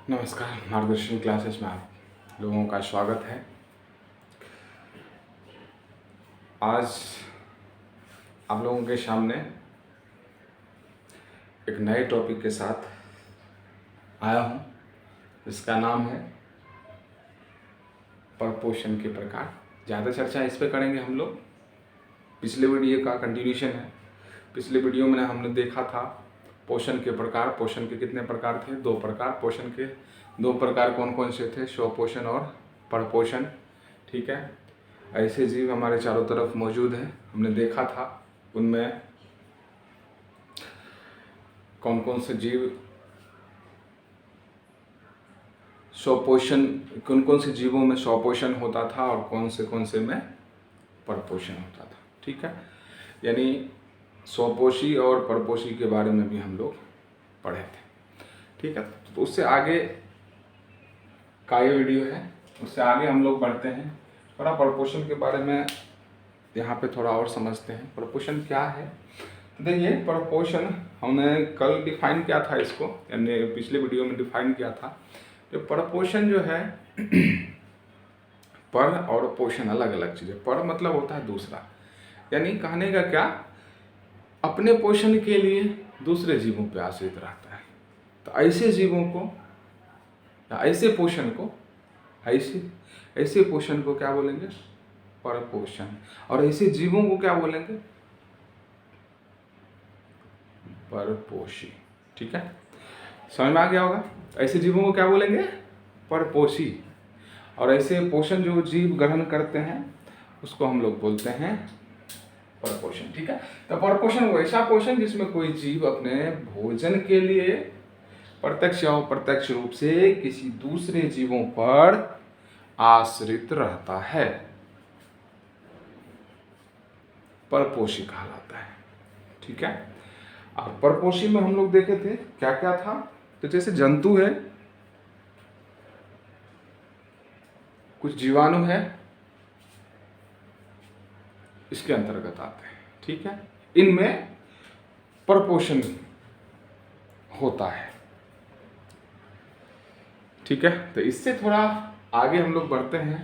नमस्कार, मार्गदर्शन क्लासेस में आप लोगों का स्वागत है। आज आप लोगों के सामने एक नए टॉपिक के साथ आया हूँ, जिसका नाम है परपोषण के प्रकार। ज़्यादा चर्चा इस पे करेंगे हम लोग। पिछले वीडियो का कंटिन्यूशन है। पिछले वीडियो में हमने देखा था पोषण के प्रकार। पोषण के कितने प्रकार थे? 2 प्रकार। पोषण के 2 प्रकार कौन कौन से थे? स्वपोषण और परपोषण। ठीक है, ऐसे जीव हमारे चारों तरफ मौजूद हैं। हमने देखा था उनमें कौन कौन से जीव स्वपोषण, कौन कौन से जीवों में स्वपोषण होता था और कौन से में परपोषण होता था। ठीक है, यानी स्वपोषी और परपोषी के बारे में भी हम लोग पढ़े थे। ठीक है, तो उससे आगे का ये वीडियो है, उससे आगे हम लोग बढ़ते हैं। थोड़ा परपोषण के बारे में यहाँ पे थोड़ा और समझते हैं। परपोषण क्या है? देखिए, परपोषण हमने कल डिफाइन किया था इसको, यानी पिछले वीडियो में डिफाइन किया था। जो परपोषण जो है पर और पोषण अलग अलग चीज़ें। पर मतलब होता है दूसरा, यानी कहने का क्या, अपने पोषण के लिए दूसरे जीवों पे आश्रित रहता है। तो ऐसे जीवों को या ऐसे पोषण को ऐसे पोषण को क्या बोलेंगे? परपोषण। और ऐसे जीवों को क्या बोलेंगे? परपोषी। ठीक है, समझ में आ गया होगा। ऐसे जीवों को क्या बोलेंगे? परपोषी। और ऐसे पोषण जो जीव ग्रहण करते हैं उसको हम लोग बोलते हैं परपोषण। ठीक है, तो परपोषण वैसा पोषण जिसमें कोई जीव अपने भोजन के लिए प्रत्यक्ष या अप्रत्यक्ष रूप से किसी दूसरे जीवों पर आश्रित रहता है, परपोषी कहलाता है। ठीक है, और परपोषी में हम लोग देखे थे क्या क्या था। तो जैसे जंतु है, कुछ जीवाणु है, इसके अंतर्गत आते हैं। ठीक है, इनमें परपोषण होता है। ठीक है, तो इससे थोड़ा आगे हम लोग बढ़ते हैं।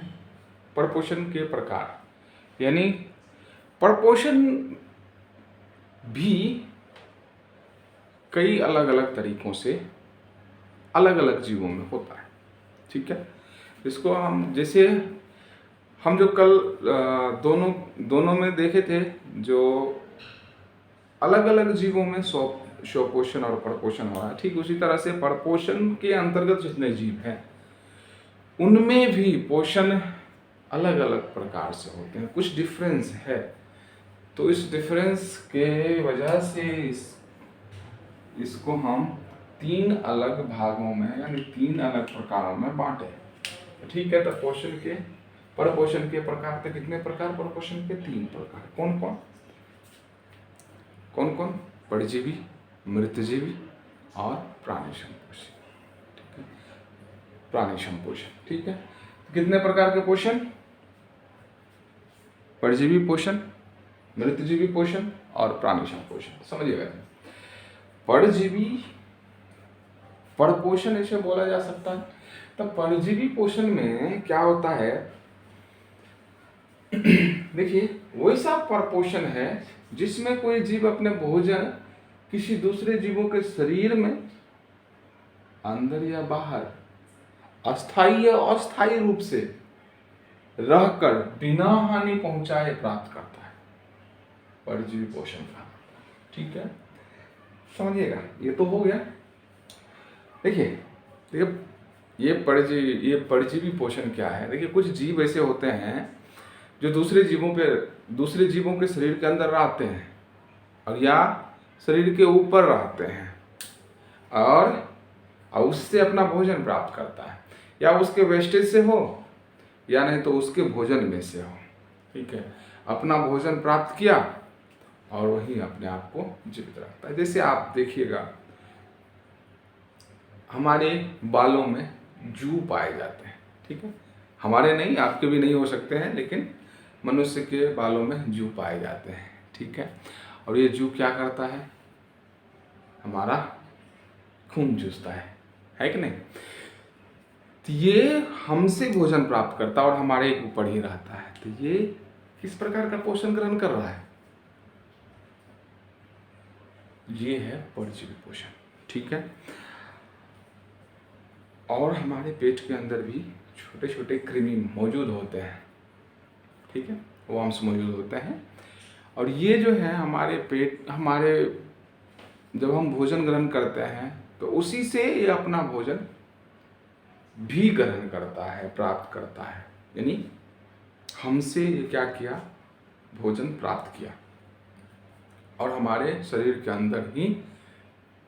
परपोषण के प्रकार, यानी परपोषण भी कई अलग अलग तरीकों से अलग अलग जीवों में होता है। ठीक है, इसको हम जैसे हम जो कल दोनों में देखे थे, जो अलग अलग जीवों में स्वपोषण और परपोषण हो रहा है, ठीक उसी तरह से परपोषण के अंतर्गत जितने जीव हैं उनमें भी पोषण अलग अलग प्रकार से होते हैं। कुछ डिफरेंस है, तो इस डिफरेंस के वजह से इसको हम 3 अलग भागों में यानी 3 अलग प्रकारों में बांटे। ठीक है, तो परपोषण के प्रकार थे कितने प्रकार? परपोषण के 3 प्रकार। कौन कौन? परजीवी, मृतजीवी और प्राणी संपोषी। ठीक है, प्राणी संपोषण। ठीक है, कितने प्रकार के पोषण? परजीवी पोषण, मृतजीवी पोषण और प्राणी संपोषण। समझिएगा, परजीवी परपोषण इसे बोला जा सकता है। तो परजीवी पोषण में क्या होता है, देखिए, वैसा परपोषण है जिसमें कोई जीव अपने भोजन किसी दूसरे जीवों के शरीर में अंदर या बाहर अस्थायी या अस्थायी रूप से रहकर बिना हानि पहुंचाए प्राप्त करता है, परजीवी पोषण का। ठीक है, समझिएगा, ये तो हो गया। देखिए ये परजीवी पोषण क्या है। देखिए, कुछ जीव ऐसे होते हैं जो दूसरे जीवों के शरीर के अंदर रहते हैं और या शरीर के ऊपर रहते हैं और उससे अपना भोजन प्राप्त करता है, या उसके वेस्टेज से हो या नहीं तो उसके भोजन में से हो। ठीक है, अपना भोजन प्राप्त किया और वही अपने आप को जीवित रखता है। जैसे आप देखिएगा, हमारे बालों में जू पाए जाते हैं। ठीक है, हमारे नहीं, आपके भी नहीं हो सकते हैं, लेकिन मनुष्य के बालों में जू पाए जाते हैं। ठीक है, और ये जू क्या करता है? हमारा खून चूसता है कि नहीं? तो ये हमसे भोजन प्राप्त करता है और हमारे ऊपर ही रहता है। तो ये किस प्रकार का पोषण ग्रहण कर रहा है? ये है परजीवी पोषण। ठीक है। और हमारे पेट के अंदर भी छोटे छोटे कृमि मौजूद होते हैं। ठीक है, वर्म्स मौजूद होते हैं। और ये जो है हमारे जब हम भोजन ग्रहण करते हैं तो उसी से ये अपना भोजन भी ग्रहण करता है, प्राप्त करता है। यानी हमसे ये क्या किया? भोजन प्राप्त किया और हमारे शरीर के अंदर ही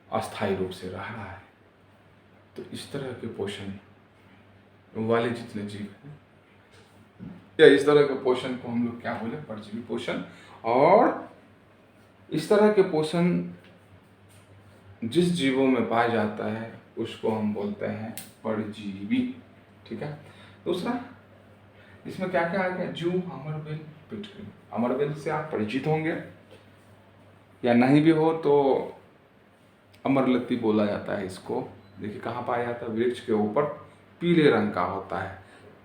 अस्थायी रूप से रह रहा है। तो इस तरह के पोषण वाले जितने जीव हैं या इस तरह के पोषण को हम लोग क्या बोले? परजीवी पोषण। और इस तरह के पोषण जिस जीवों में पाया जाता है उसको हम बोलते हैं परजीवी। ठीक है। दूसरा, इसमें क्या क्या आ गया? जू, अमरबेल, पिटकृमि। अमरबेल से आप परिचित होंगे या नहीं भी हो तो अमरलत्ती बोला जाता है इसको। देखिए कहाँ पाया जाता है? वृक्ष के ऊपर पीले रंग का होता है,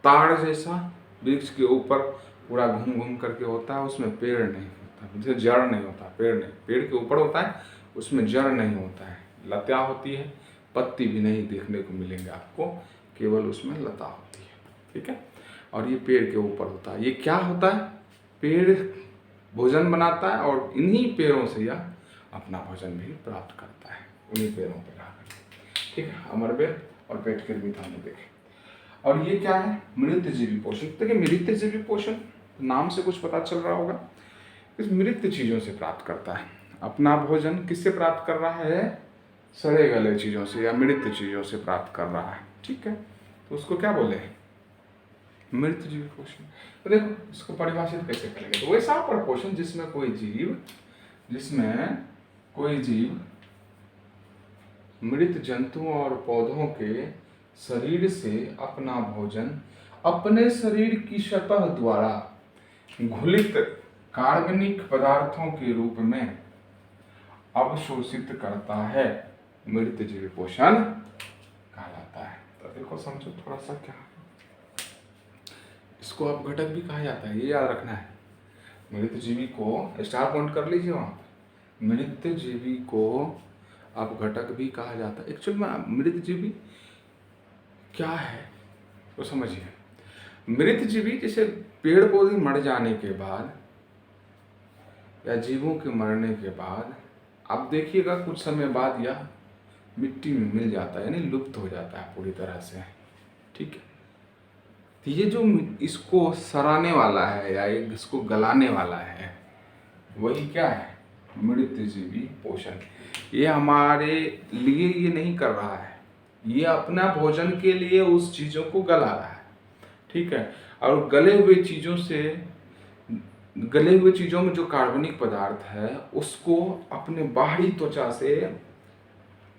ताड़ जैसा वृक्ष के ऊपर पूरा घूम घूम करके होता है। उसमें पेड़ नहीं होता, जैसे जड़ नहीं होता, पेड़ नहीं, पेड़ के ऊपर होता है, उसमें जड़ नहीं होता है, लता होती है, पत्ती भी नहीं देखने को मिलेंगे आपको, केवल उसमें लता होती है। ठीक है। और ये पेड़ के ऊपर होता है। ये क्या होता है? पेड़ भोजन बनाता है और इन्हीं पेड़ों से यह अपना भोजन भी प्राप्त करता है, उन्हीं पेड़ों पर रह करके। ठीक है। अमरबेल और पेटकृमि हमने देखे। और ये क्या है? मृतजीवी पोषण। देखिए मृतजीवी पोषण नाम से कुछ पता चल रहा होगा, इस मृत चीजों से प्राप्त करता है अपना भोजन। किससे प्राप्त कर रहा है? सड़े गले चीजों से या मृत चीजों से प्राप्त कर रहा है। ठीक है। तो उसको क्या बोले? मृतजीवी पोषण। तो देखो इसको परिभाषित कैसे करेंगे? तो वैसा पर पोषण जिसमें कोई जीव मृत जंतुओं और पौधों के शरीर से अपना भोजन अपने शरीर की सतह द्वारा घुलित कार्बनिक पदार्थों के रूप में अवशोषित करता है, मृतजीवी पोषण कहलाता है। तो देखो समझो थोड़ा सा क्या, इसको अब घटक भी कहा जाता है, ये याद रखना है। मृतजीवी को स्टार पॉइंट कर लीजिए वहां पे। मृतजीवी को अब घटक भी कहा जाता है। एक्चुअल में मृतजीवी क्या है तो समझिए। मृतजीवी जैसे पेड़ पौधे मर जाने के बाद या जीवों के मरने के बाद आप देखिएगा कुछ समय बाद यह मिट्टी में मिल जाता है, यानी लुप्त हो जाता है पूरी तरह से। ठीक है। तो ये जो इसको सराने वाला है या इसको गलाने वाला है वही क्या है? मृतजीवी पोषण। ये हमारे लिए ये नहीं कर रहा है, ये अपना भोजन के लिए उस चीजों को गला रहा है। ठीक है। और गले हुए चीजों में जो कार्बनिक पदार्थ है उसको अपने बाहरी त्वचा से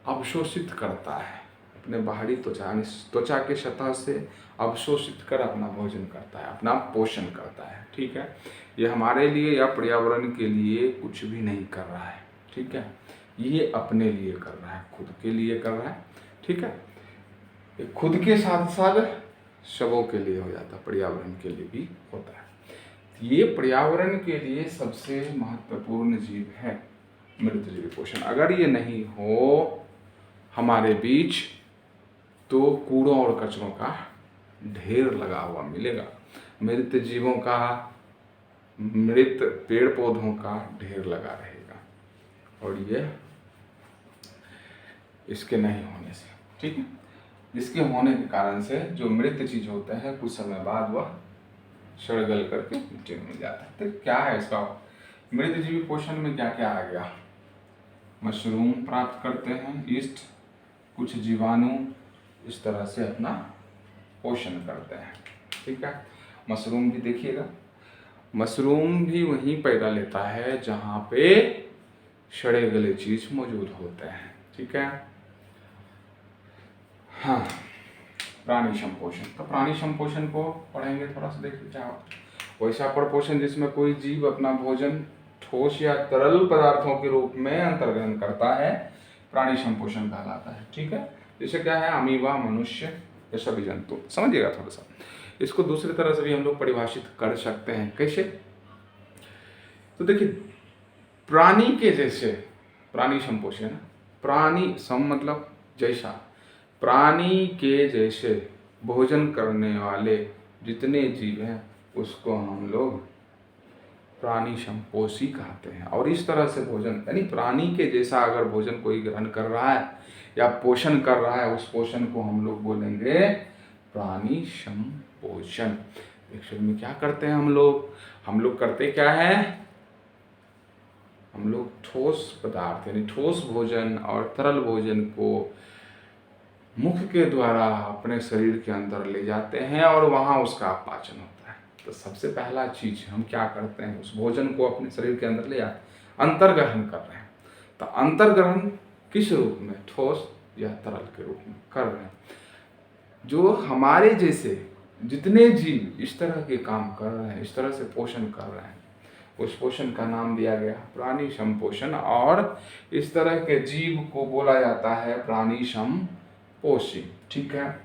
अवशोषित करता है, अपने बाहरी त्वचा के सतह से अवशोषित कर अपना भोजन करता है, अपना पोषण करता है। ठीक है। ये हमारे लिए या पर्यावरण के लिए कुछ भी नहीं कर रहा है। ठीक है। ये अपने लिए कर रहा है, खुद के लिए कर रहा है। ठीक है। ये खुद के साथ साथ सबों के लिए हो जाता है, पर्यावरण के लिए भी होता है। ये पर्यावरण के लिए सबसे महत्वपूर्ण जीव है मृतजीवी पोषण। अगर ये नहीं हो हमारे बीच तो कूड़ों और कचरों का ढेर लगा हुआ मिलेगा, मृत जीवों का, मृत पेड़ पौधों का ढेर लगा रहेगा। और ये इसके नहीं होने से, ठीक है, इसके होने के कारण से जो मृत चीज होता है कुछ समय बाद वह सड़ गल करके मिट्टी में मिल जाता है। तो क्या है इसका मृतजीवी पोषण में क्या क्या आ गया? मशरूम प्राप्त करते हैं, ईस्ट, कुछ जीवाणु इस तरह से अपना पोषण करते हैं। ठीक है। मशरूम भी देखिएगा, मशरूम भी वहीं पैदा लेता है जहाँ पे सड़े गले चीज मौजूद होते हैं। ठीक है। हाँ, प्राणी संपोषण। तो प्राणी संपोषण को पढ़ेंगे, थोड़ा सा देखिए क्या वैसा परपोषण जिसमें कोई जीव अपना भोजन ठोस या तरल पदार्थों के रूप में अंतर्ग्रहण करता है, प्राणी संपोषण कहलाता है। ठीक है। जैसे क्या है, अमीबा, मनुष्य, या सभी जंतु। समझिएगा थोड़ा सा, इसको दूसरी तरह से भी हम लोग परिभाषित कर सकते हैं। कैसे? तो देखिए, प्राणी के जैसे, प्राणी संपोषण, प्राणी सम मतलब जैसा, प्राणी के जैसे भोजन करने वाले जितने जीव हैं उसको हम लोग प्राणी संपोषी कहते हैं। और इस तरह से भोजन, यानी प्राणी के जैसा अगर भोजन कोई ग्रहण कर रहा है या पोषण कर रहा है, उस पोषण को हम लोग बोलेंगे प्राणी संपोषण। एक्चुअल में क्या करते हैं हम लोग करते क्या है, हम लोग ठोस पदार्थ यानी ठोस भोजन और तरल भोजन को मुख के द्वारा अपने शरीर के अंदर ले जाते हैं और वहाँ उसका पाचन होता है। तो सबसे पहला चीज हम क्या करते हैं, उस भोजन को अपने शरीर के अंदर ले जाते हैं, अंतर्ग्रहण कर रहे हैं। तो अंतर्ग्रहण किस रूप में, ठोस या तरल के रूप में कर रहे हैं। जो हमारे जैसे जितने जीव इस तरह के काम कर रहे हैं, इस तरह से पोषण कर रहे हैं, उस पोषण का नाम दिया गया प्राणी संपोषण। और इस तरह के जीव को बोला जाता है प्राणी संपोषी। ठीक है,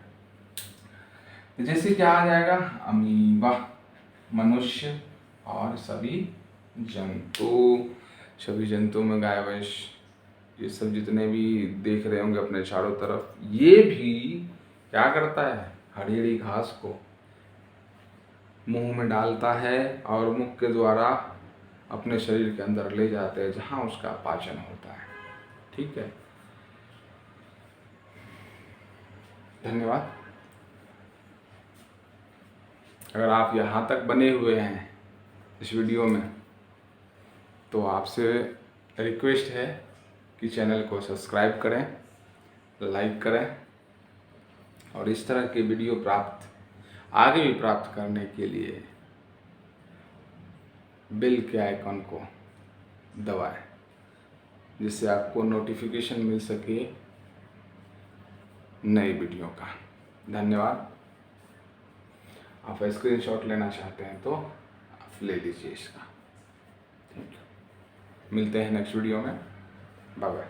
जैसे क्या आ जाएगा, अमीबा, मनुष्य और सभी जंतु। सभी जंतु में गाय भैंस ये सब जितने भी देख रहे होंगे अपने चारों तरफ, ये भी क्या करता है, हरी हरी घास को मुंह में डालता है और मुख के द्वारा अपने शरीर के अंदर ले जाते हैं जहां उसका पाचन होता है। ठीक है, धन्यवाद। अगर आप यहाँ तक बने हुए हैं इस वीडियो में, तो आपसे रिक्वेस्ट है कि चैनल को सब्सक्राइब करें, लाइक करें और इस तरह के वीडियो आगे भी प्राप्त करने के लिए बेल के आइकन को दबाएं, जिससे आपको नोटिफिकेशन मिल सके नई वीडियो का। धन्यवाद। आप स्क्रीनशॉट लेना चाहते हैं तो आप ले लीजिए इसका। Thank you. मिलते हैं नेक्स्ट वीडियो में। Bye bye.